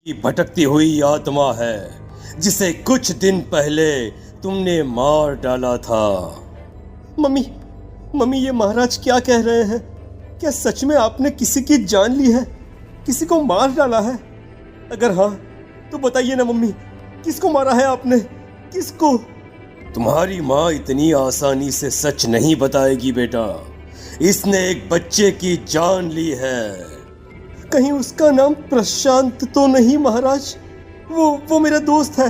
की भटकती हुई आत्मा है जिसे कुछ दिन पहले तुमने मार डाला था। मम्मी मम्मी, ये महाराज क्या कह रहे हैं? क्या सच में आपने किसी की जान ली है? किसी को मार डाला है? अगर हाँ तो बताइए ना मम्मी, किसको मारा है आपने? किसको? तुम्हारी माँ इतनी आसानी से सच नहीं बताएगी बेटा। इसने एक बच्चे की जान ली है। कहीं उसका नाम प्रशांत तो नहीं महाराज? वो मेरा दोस्त है,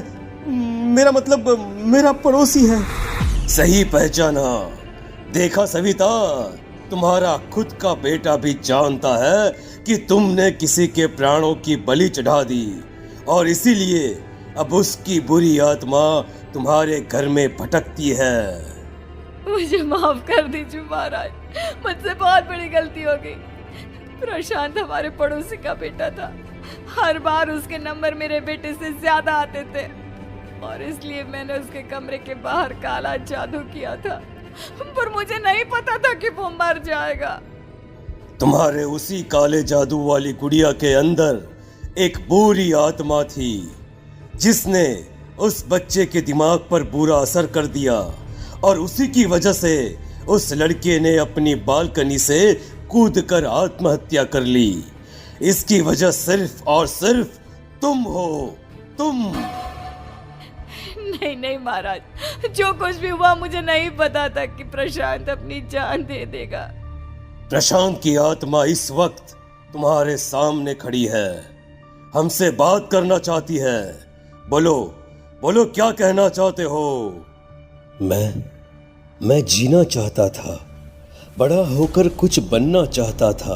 मेरा मतलब मेरा पड़ोसी है। सही पहचाना। देखा सविता, तुम्हारा खुद का बेटा भी जानता है कि तुमने किसी के प्राणों की बलि चढ़ा दी और इसीलिए अब उसकी बुरी आत्मा तुम्हारे घर में भटकती है। मुझे माफ कर दीजिए महाराज, मुझसे बहुत बड़ी गलती हो गई। प्रशांत हमारे पड़ोसी का बेटा था। हर बार उसके नंबर मेरे बेटे से ज्यादा आते थे और इसलिए मैंने उसके कमरे के बाहर काला जादू किया था, पर मुझे नहीं पता था कि वो मर जाएगा। तुम्हारे उसी काले जादू वाली गुड़िया के अंदर एक बुरी आत्मा थी जिसने उस बच्चे के दिमाग पर बुरा असर कर दिया और उसी की वजह से उस लड़के ने अपनी बालकनी से कूदकर आत्महत्या कर ली। इसकी वजह सिर्फ और सिर्फ तुम हो, तुम। नहीं नहीं महाराज, जो कुछ भी हुआ मुझे नहीं पता था कि प्रशांत अपनी जान दे देगा। प्रशांत की आत्मा इस वक्त तुम्हारे सामने खड़ी है, हमसे बात करना चाहती है। बोलो बोलो, क्या कहना चाहते हो? मैं जीना चाहता था, बड़ा होकर कुछ बनना चाहता था।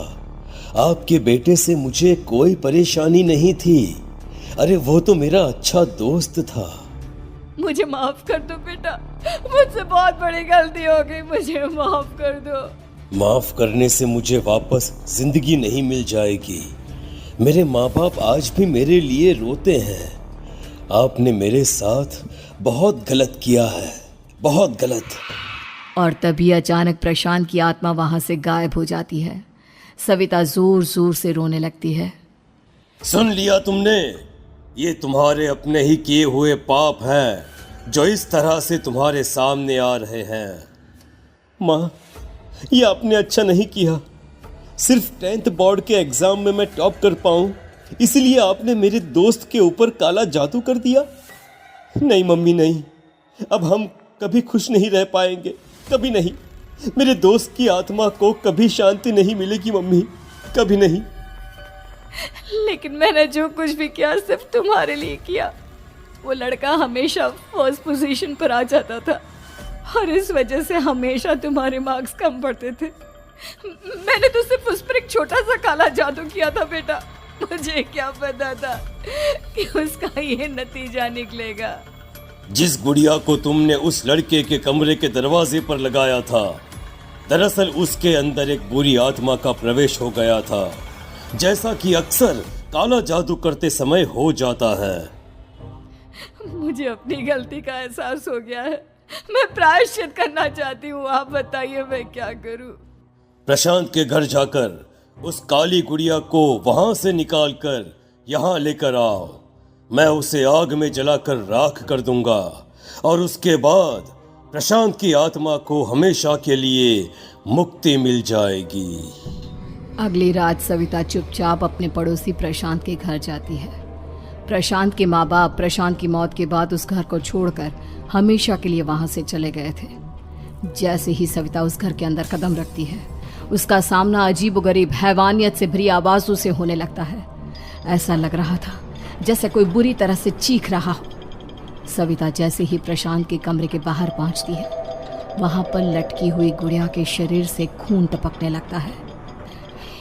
आपके बेटे से मुझे कोई परेशानी नहीं थी। अरे वो तो मेरा अच्छा दोस्त था। मुझे माफ कर दो बेटा, मुझसे बहुत बड़ी गलती हो गई, मुझे माफ कर दो। माफ करने से मुझे वापस जिंदगी नहीं मिल जाएगी। मेरे माँ बाप आज भी मेरे लिए रोते हैं। आपने मेरे साथ बहुत गलत किया है, बहुत गलत। और तभी अचानक प्रशांत की आत्मा वहां से गायब हो जाती है। सविता जोर जोर से रोने लगती है। सुन लिया तुमने? ये तुम्हारे अपने ही किए हुए पाप हैं जो इस तरह से तुम्हारे सामने आ रहे हैं। माँ, ये आपने अच्छा नहीं किया। सिर्फ 10th बोर्ड के एग्जाम में मैं टॉप कर पाऊँ इसीलिए आपने मेरे दोस्त के ऊपर काला जादू कर दिया। नहीं मम्मी नहीं, अब हम कभी खुश नहीं रह पाएंगे, कभी नहीं। मेरे दोस्त की आत्मा को कभी शांति नहीं मिलेगी मम्मी, कभी नहीं। लेकिन मैंने जो कुछ भी किया सिर्फ तुम्हारे लिए किया। वो लड़का हमेशा फर्स्ट पोजीशन पर आ जाता था और इस वजह से हमेशा तुम्हारे मार्क्स कम पड़ते थे। मैंने तो सिर्फ उस पर एक छोटा सा काला जादू किया था बेटा। मुझे क्या पता था कि उसका ये नतीजा निकलेगा। जिस गुड़िया को तुमने उस लड़के के कमरे के दरवाजे पर लगाया था, दरअसल उसके अंदर एक बुरी आत्मा का प्रवेश हो गया था, जैसा कि अक्सर काला जादू करते समय हो जाता है। मुझे अपनी गलती का एहसास हो गया है। मैं प्रायश्चित करना चाहती हूँ, आप बताइए मैं क्या करूँ? प्रशांत के घर जाकर उस काली गुड़िया को वहां से निकालकर यहाँ लेकर आओ। मैं उसे आग में जलाकर राख कर दूंगा और उसके बाद प्रशांत की आत्मा को हमेशा के लिए मुक्ति मिल जाएगी। अगली रात सविता चुपचाप अपने पड़ोसी प्रशांत के घर जाती है। प्रशांत के माँ बाप प्रशांत की मौत के बाद उस घर को छोड़कर हमेशा के लिए वहां से चले गए थे। जैसे ही सविता उस घर के अंदर कदम रखती है, उसका सामना अजीबोगरीब हैवानियत से भरी आवाजों से होने लगता है। ऐसा लग रहा था जैसे कोई बुरी तरह से चीख रहा हो। सविता जैसे ही प्रशांत के कमरे के बाहर पहुंचती है, वहां पर लटकी हुई गुड़िया के शरीर से खून टपकने लगता है।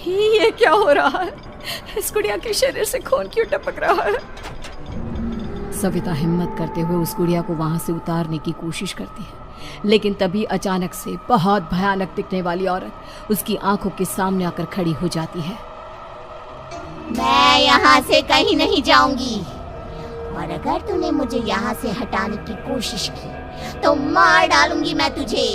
ये क्या हो रहा है? इस गुड़िया के शरीर से खून क्यों टपक रहा है? सविता हिम्मत करते हुए उस गुड़िया को वहां से उतारने की कोशिश करती है, लेकिन तभी अचानक से बहुत भयानक दिखने वाली औरत उसकी आंखों के सामने आकर खड़ी हो जाती है। मैं यहाँ से कहीं नहीं जाऊंगी और अगर तूने मुझे यहाँ से हटाने की कोशिश की तो मार डालूंगी मैं तुझे।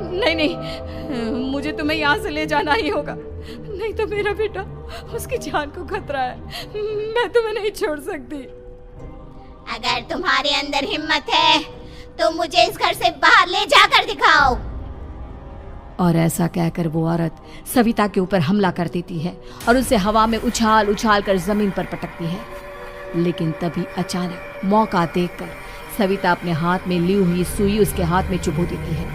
नहीं नहीं, मुझे तुम्हें यहाँ से ले जाना ही होगा। नहीं तो मेरा बेटा, उसकी जान को खतरा है। मैं तुम्हें नहीं छोड़ सकती। अगर तुम्हारे अंदर हिम्मत है तो मुझे इस घर से बाहर ले जाकर दिखाओ। और ऐसा कहकर वो औरत सविता के ऊपर हमला कर देती है और उसे हवा में उछाल उछाल कर जमीन पर पटकती है। लेकिन तभी अचानक मौका देखकर सविता अपने हाथ में ली हुई सुई उसके हाथ में चुभो देती है।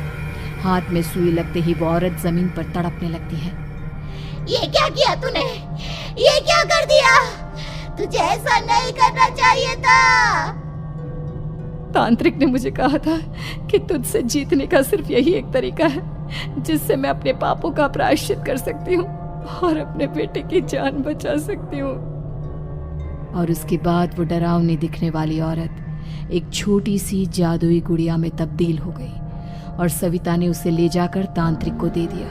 हाथ में सुई लगते ही वो औरत जमीन पर तड़पने लगती है। ये क्या किया तूने? ये क्या कर दिया? तुझे ऐसा नहीं करना चाहिए था। तांत्रिक ने मुझे कहा था कि तुझसे जीतने का सिर्फ यही एक तरीका है जिससे मैं अपने पापों का प्रायश्चित कर सकती हूँ और अपने बेटे की जान बचा सकती हूँ। और उसके बाद वो डरावनी दिखने वाली औरत एक छोटी सी जादुई गुड़िया में तब्दील हो गई और सविता ने उसे ले जाकर तांत्रिक को दे दिया।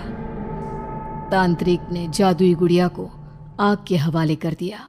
तांत्रिक ने जादुई गुड़िया को आग के हवाले कर दिया।